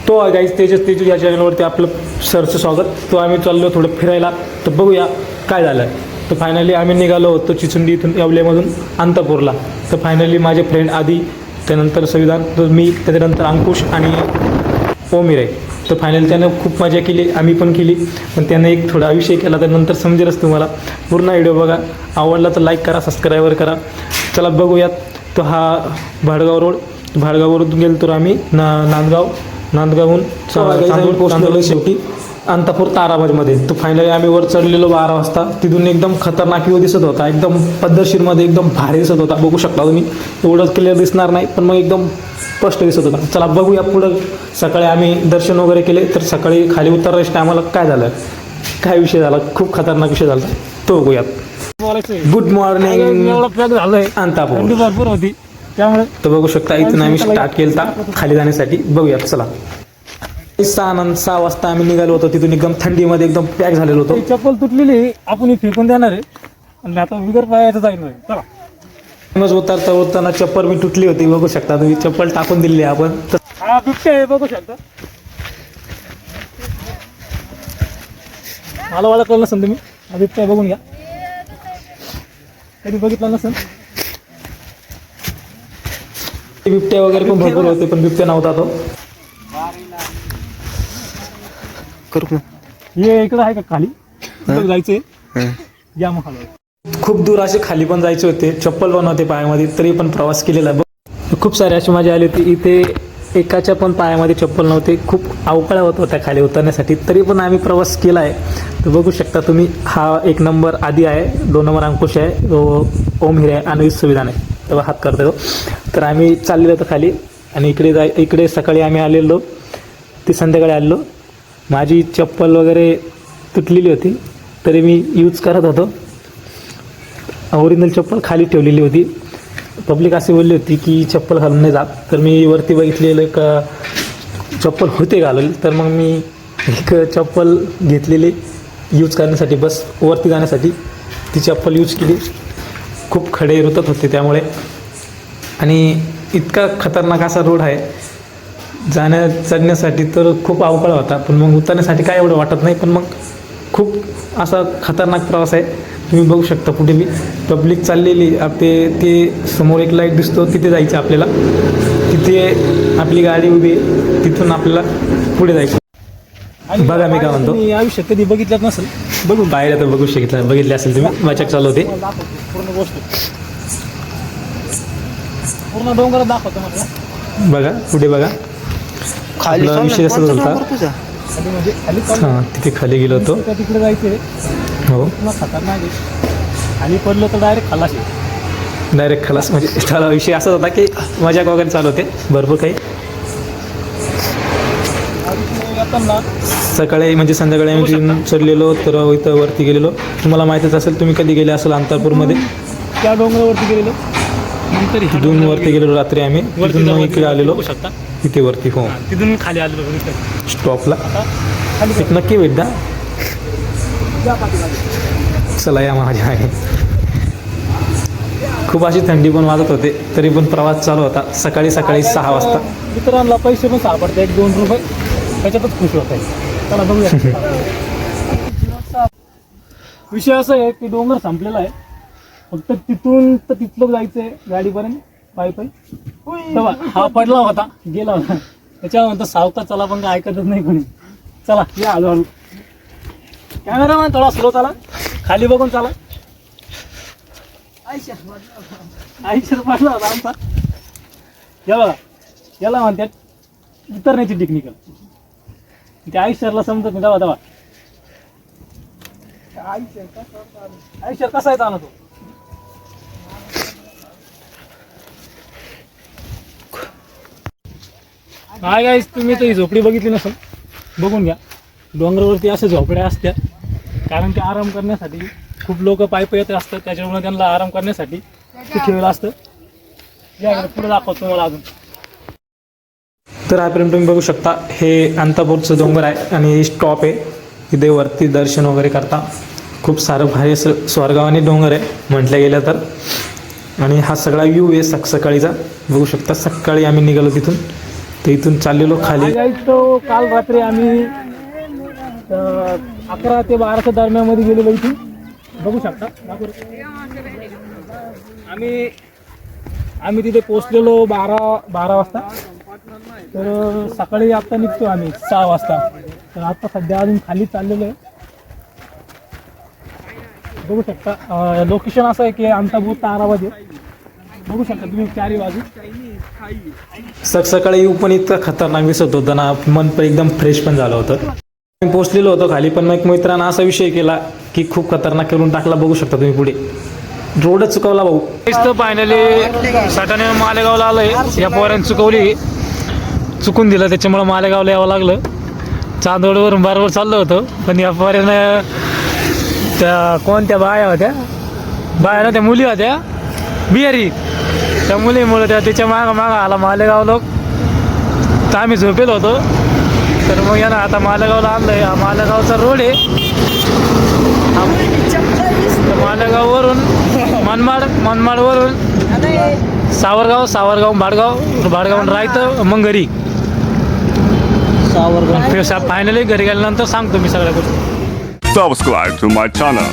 तो गाईज तेजू या चॅनलवरती आपलं सरचं स्वागत. तो आम्ही चाललो थोडं फिरायला, तर बघूया काय झालं आहे. तर फायनली आम्ही निघालो होतो चिचुंडी इथून येवल्यामधून अंतापूरला. तर फायनली माझे फ्रेंड आधी, त्यानंतर संविधान, तर मी, त्याच्यानंतर अंकुश आणि ओमीर आहे. तर फायनली त्यानं खूप मजा केली, आम्ही पण केली. पण त्यानं एक थोडा विषय केला, तर नंतर समजेलच तुम्हाला. पूर्ण व्हिडिओ बघा, आवडला तर लाईक करा, सबस्क्राईबर करा. चला बघूयात. तो हा भाडगाव रोड, भाडगाववरून गेलो तर आम्ही नांदगावहून पोहोचलेलो शेवटी अंतापूर ताराबाजमध्ये. तर फायनली आम्ही वर चढलेलो 12 वाजता. तिथून एकदम खतरनाक व्ह्यू दिसत होता, एकदम पद्धतशीरमध्ये एकदम भारी दिसत होता. बघू शकता तुम्ही, एवढं क्लिअर दिसणार नाही पण मग एकदम स्पष्ट दिसत होता. चला बघूया पुढं. सकाळी आम्ही दर्शन वगैरे केले. तर सकाळी खाली उतरायच्या टायमाला काय झालं, काय विषय झाला, खूप खतरनाक विषय झाला, तो बघूयात. Good morning. एवढं पॅक झालंय, अंतापूर थंडी भरपूर होती त्यामुळे. तर बघू शकता इथून आम्ही स्टार्ट केला खाली जाण्यासाठी. बघूयात चला. 6 वाजता आम्ही निघालो होतो तिथून. एकदम थंडीमध्ये एकदम पॅक झालेलो होतो. चप्पल तुटलेली आपण फेकून देणार आहे आणि आता बिगर पायाचं जाईल. चला मग उतरताना चप्पल मी तुटली होती, बघू शकता तुम्ही. चप्पल टाकून दिली आपण. हा बिबट्या आहे, बघू शकता. मला कळलं नसेल तुम्ही, हा बिबट्या बघून घ्या. कधी बघितलं नसेल. बिबट्या वगैरे पण भरपूर होते, पण बिबट्या नव्हता तो. करू हे इकडं आहे का खाली, जायचंय या मग खाली. खूप दूर असे खाली पण जायचे होते, चप्पल पण होते पायामध्ये, तरी पण प्रवास केलेला. खूप सारी अशी मजा आली होती. इथे एकाच्या पण पायामध्ये चप्पल नव्हते, खूप अवकाळ्या होत होत्या खाली उतरण्यासाठी, तरी पण आम्ही प्रवास केला आहे. तर बघू शकता तुम्ही. हा 1 नंबर आधी आहे, 2 नंबर अंकुश आहे, ओमहीर आहे आणि संविधान आहे. तेव्हा हात करतो. तर आम्ही चाललेलो होतो खाली आणि इकडे सकाळी आम्ही आलेलो, ती संध्याकाळी आलेलो. माझी चप्पल वगैरे तुटलेली होती, तरी मी यूज करत होतो. ओरिजिनल चप्पल खाली ठेवलेली होती. पब्लिक अशी बोलली होती की चप्पल घालून नाही जात. तर मी वरती बघितलेलं एक चप्पल होते घालून, तर मग मी एक चप्पल घेतलेली यूज करण्यासाठी, बस वरती जाण्यासाठी ती चप्पल यूज केली. खूप खडे रुतत होते त्यामुळे. आणि इतका खतरनाक असा रोड आहे चढण्यासाठी, तर खूप अवकाळ होता. पण मग उतरण्यासाठी काय एवढं वाटत नाही, पण मग खूप असा खतरनाक प्रवास आहे. तुम्ही बघू शकता पुढे मी पब्लिक चाललेली. ते समोर एक लाईट दिसतो, तिथे जायचं आपल्याला. तिथे आपली गाडी उभी आहे, तिथून आपल्याला पुढे जायचं. बघा मी काय म्हणतो, आयुष्यात कधी बघितलं नसेल, बघू बाहेर तर बघितले असेल तुम्ही. मजाक चालू होते. पूर्ण गोष्ट पूर्ण डोंगरात दाखवतो म्हटलं. बघा पुढे बघा. खाली विषय असा होता. म्हणजे खाली हां, तिथे खाली गेलो होतो. तिकडे जायचंय. हो, खतरनाक आहे. खाली पडलो तर डायरेक्ट खलास. म्हणजे त्याला विषय असा होता की मजाक वगैरे चालू होते भरपूर काही. सकाळी म्हणजे संध्याकाळी आम्ही चढलेलो, तर इथं वरती गेलेलो. तुम्हाला माहीतच असेल, तुम्ही कधी गेले असेल अंतापूरमध्ये. त्या डोंगरावरती गेलेलो, नंतर तिथून वरती गेलेलो रात्री आम्ही. तिथून मग इकडे आलेलो, शकता इथे वरती. हो, तिथून खाली आलेलो स्टॉपला. एक नक्की भेट द्या. चला या माझ्या आहे. खूप अशी थंडी पण वाजत होते, तरी पण प्रवास चालू होता. सकाळी 6 वाजता. मित्रांना पैसे पण सापडते, 1-2 रुपये, त्याच्यातच खुश होत आहे. चला बघूया. विषय असा आहे की डोंगर संपलेला आहे, फक्त तिथून तर तिथलं जायचंय गाडीपर्यंत पायी. तेव्हा हा पडला होता, गेला होता. त्याच्यानंतर सावकाश चला, पण काय ऐकतच नाही कोणी. चला या हळूहळू. कॅमेरामॅन थोडा स्लो चला, खाली बघून चला. आयुष्यात पडला होता आमचा. या बघा, याला म्हणतात उतरण्याची टेक्निकल. ते आयुष्याला समजत नाही. तेव्हा आयुष्यात कसा आहे ना तो. काय काय तुम्ही तर ही झोपडी बघितली नसेल, बघून घ्या. डोंगरावरती अशा झोपड्या असतात, कारण ते आराम करण्यासाठी खूप लोक पायी येत असतात. त्याच्यामुळे त्यांना आराम करण्यासाठी ते ठेवलं असतं. या पुढे दाखवतो तुम्हाला अजून. तर आपर्यंत तुम्ही बघू शकता, हे अंतापूरचं डोंगर आहे आणि स्टॉप आहे. इथे वरती दर्शन वगैरे करता. खूप सारं भारी असं स्वर्गावानी डोंगर आहे म्हटलं गेलं तर. आणि हा सगळा व्ह्यू आहे सकाळीचा. बघू शकता, सकाळी आम्ही निघालो तिथून. तर इथून चाललेलो खाली. तो काल रात्री आम्ही 11 ते 12च्या दरम्यानमध्ये गेलेलो इथून. बघू शकता. आम्ही तिथे पोचलेलो 12 वाजता. तर सकाळी आता निघतो आम्ही 6 वाजता. तर आता सध्या अजून खाली चाललेलो आहे. बघू शकता लोकेशन असं आहे की अंतापूर ताराबाद आहे. बघू शकता तुम्ही चारी बाजू. सकाळी येऊ पण इतकं खतरनाक दिसत होतं ना, मन पण एकदम फ्रेश पण झालं होतं. मी पोचलेलो होतो खाली, पण मग एक मित्रांना असा विषय केला की खूप खतरनाक करून टाकला. बघू शकता तुम्ही पुढे रोडच चुकवला भाऊ. तर फायनली साठाने मालेगावला आलोय. या पोरांनी चुकून दिलं, त्याच्यामुळे मालेगावला यावं लागलं. चांदवडवरून बरोबर चाललं होतं, पण या पोरानं त्या कोणत्या बाया होत्या त्या मुली होत्या बिहारी, त्या मुलीमुळे त्याच्या मागं आला मालेगाव लोक. तर आम्ही झोपेल होतो. तर मग यानं आता मालेगावला आणलंय. हा मालेगावचा रोड आहे. मालेगाववरून मनमाडवरून सावरगाव भाडगाव राहतं, मग घरी फायनली घरी गेल्यानंतर सांगतो मी सगळ्या गोष्टी. Subscribe to my channel